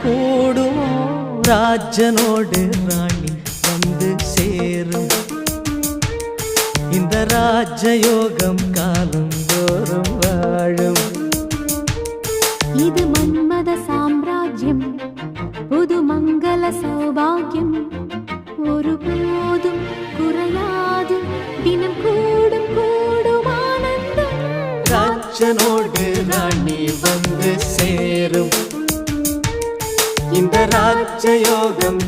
கூடுமோ ராஜனோடு ராணி வந்து சேரும். இந்த ராஜயோகம் காலம் தோறும் வாழும். இது மன்மத சாம்ராஜ்யம், புது மங்கள சௌபாகியம். ஒருபோதும் குறையாது, தினம் கூடும் கூடும் ஆனந்தம். ராஜனோடு ராணி வந்து சேரும். இந்த ராஜயோகம்